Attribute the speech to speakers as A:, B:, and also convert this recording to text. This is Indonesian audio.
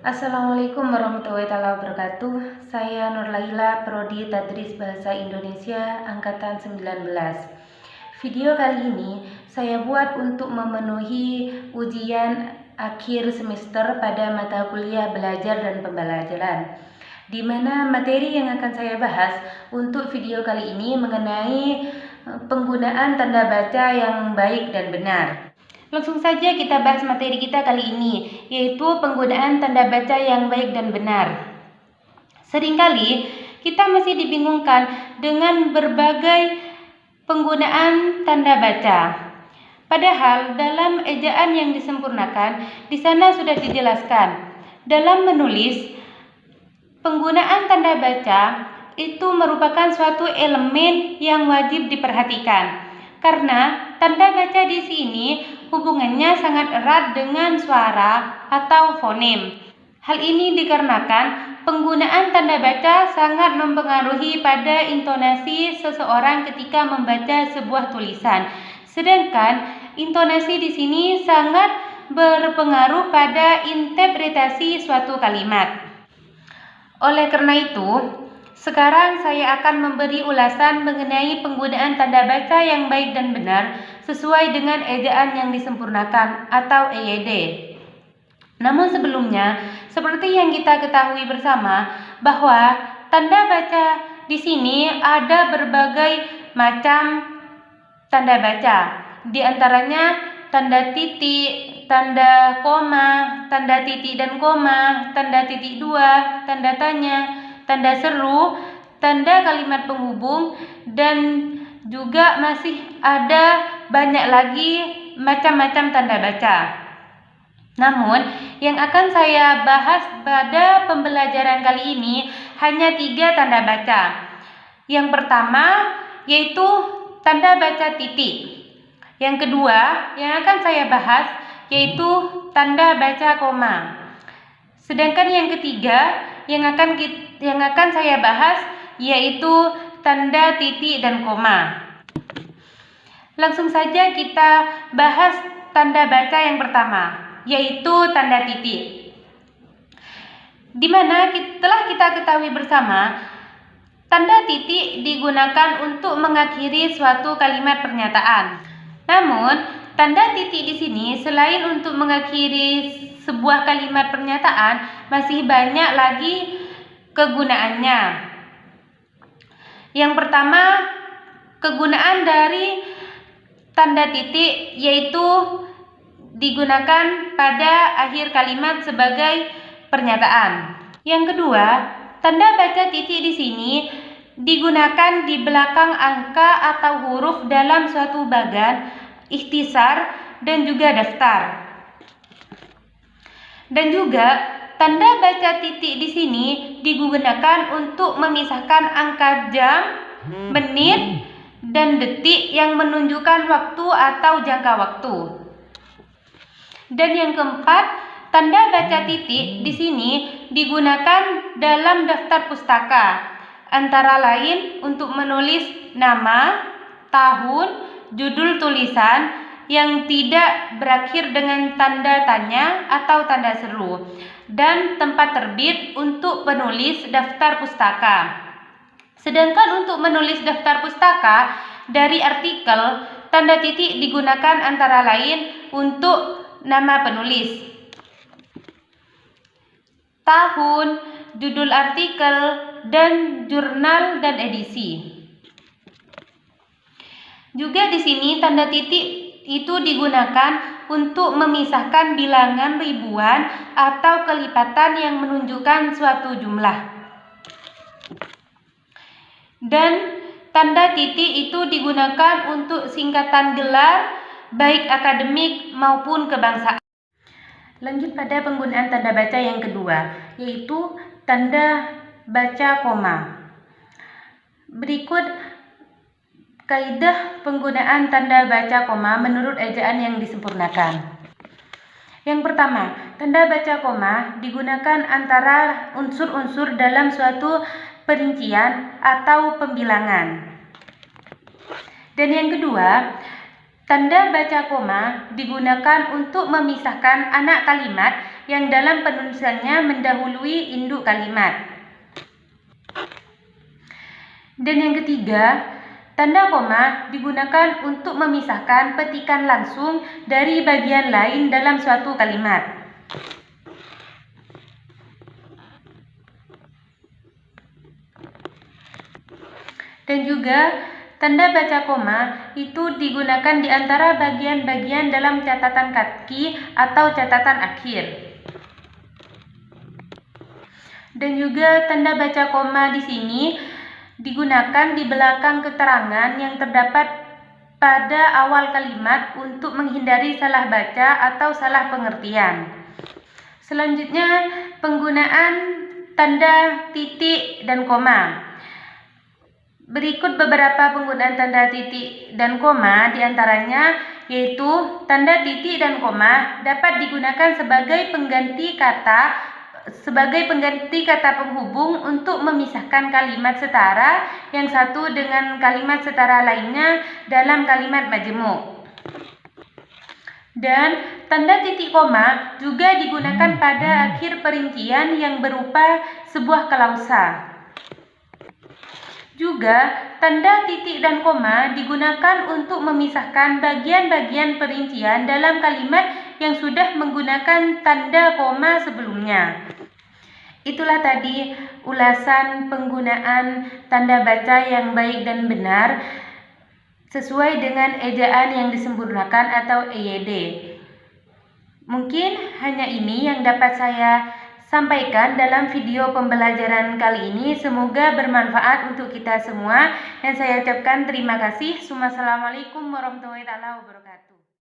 A: Assalamualaikum warahmatullahi wabarakatuh. Saya Nur Laila, Prodi Tadris Bahasa Indonesia Angkatan 19. Video kali ini saya buat untuk memenuhi ujian akhir semester pada mata kuliah belajar dan pembelajaran, di mana materi yang akan saya bahas untuk video kali ini mengenai penggunaan tanda baca yang baik dan benar. Langsung saja kita bahas materi kita kali ini, yaitu penggunaan tanda baca yang baik dan benar. Seringkali kita masih dibingungkan dengan berbagai penggunaan tanda baca. Padahal dalam ejaan yang disempurnakan, di sana sudah dijelaskan. Dalam menulis, penggunaan tanda baca itu merupakan suatu elemen yang wajib diperhatikan. Karena tanda baca di sini hubungannya sangat erat dengan suara atau fonem. Hal ini dikarenakan penggunaan tanda baca sangat mempengaruhi pada intonasi seseorang ketika membaca sebuah tulisan. Sedangkan intonasi di sini sangat berpengaruh pada interpretasi suatu kalimat. Oleh karena itu, sekarang saya akan memberi ulasan mengenai penggunaan tanda baca yang baik dan benar sesuai dengan ejaan yang disempurnakan atau EYD. Namun sebelumnya, seperti yang kita ketahui bersama bahwa tanda baca di sini ada berbagai macam tanda baca. Di antaranya tanda titik, tanda koma, tanda titik dan koma, tanda titik dua, tanda tanya, tanda seru, tanda kalimat penghubung, dan juga masih ada banyak lagi macam-macam tanda baca. Namun, yang akan saya bahas pada pembelajaran kali ini hanya 3 tanda baca. Yang pertama yaitu tanda baca titik. Yang kedua yang akan saya bahas yaitu tanda baca koma. Sedangkan yang ketiga yang akan saya bahas yaitu tanda titik dan koma. Langsung saja kita bahas tanda baca yang pertama, yaitu tanda titik. Di mana telah kita ketahui bersama, tanda titik digunakan untuk mengakhiri suatu kalimat pernyataan. Namun, tanda titik di sini selain untuk mengakhiri sebuah kalimat pernyataan, masih banyak lagi kegunaannya. Yang pertama, kegunaan dari tanda titik yaitu digunakan pada akhir kalimat sebagai pernyataan. Yang kedua, tanda baca titik di sini digunakan di belakang angka atau huruf dalam suatu bagan, ikhtisar, dan juga daftar. Dan juga tanda baca titik di sini digunakan untuk memisahkan angka jam, menit, dan detik yang menunjukkan waktu atau jangka waktu. Dan yang keempat, tanda baca titik di sini digunakan dalam daftar pustaka, antara lain untuk menulis nama, tahun, judul tulisan yang tidak berakhir dengan tanda tanya atau tanda seru, dan tempat terbit untuk penulis daftar pustaka. Sedangkan untuk menulis daftar pustaka dari artikel, tanda titik digunakan antara lain untuk nama penulis, tahun, judul artikel, dan jurnal dan edisi. Juga di sini tanda titik itu digunakan untuk memisahkan bilangan ribuan atau kelipatan yang menunjukkan suatu jumlah. Dan tanda titik itu digunakan untuk singkatan gelar baik akademik maupun kebangsaan. Lanjut pada penggunaan tanda baca yang kedua, yaitu tanda baca koma. Berikut kaidah penggunaan tanda baca koma menurut ejaan yang disempurnakan. Yang pertama, tanda baca koma digunakan antara unsur-unsur dalam suatu perincian atau pembilangan. Dan yang kedua, tanda baca koma digunakan untuk memisahkan anak kalimat yang dalam penulisannya mendahului induk kalimat. Dan yang ketiga, tanda koma digunakan untuk memisahkan petikan langsung dari bagian lain dalam suatu kalimat. Dan juga tanda baca koma itu digunakan di antara bagian-bagian dalam catatan kaki atau catatan akhir. Dan juga tanda baca koma di sini digunakan di belakang keterangan yang terdapat pada awal kalimat untuk menghindari salah baca atau salah pengertian. Selanjutnya, penggunaan tanda titik dan koma. Berikut beberapa penggunaan tanda titik dan koma, diantaranya yaitu tanda titik dan koma dapat digunakan sebagai pengganti kata penghubung untuk memisahkan kalimat setara yang satu dengan kalimat setara lainnya dalam kalimat majemuk. Dan tanda titik koma juga digunakan pada akhir perincian yang berupa sebuah klausa. Juga, tanda titik dan koma digunakan untuk memisahkan bagian-bagian perincian dalam kalimat yang sudah menggunakan tanda koma sebelumnya. Itulah tadi ulasan penggunaan tanda baca yang baik dan benar sesuai dengan ejaan yang disempurnakan atau EYD. Mungkin hanya ini yang dapat saya sampaikan dalam video pembelajaran kali ini. Semoga bermanfaat untuk kita semua dan saya ucapkan terima kasih. Wassalamualaikum warahmatullahi wabarakatuh.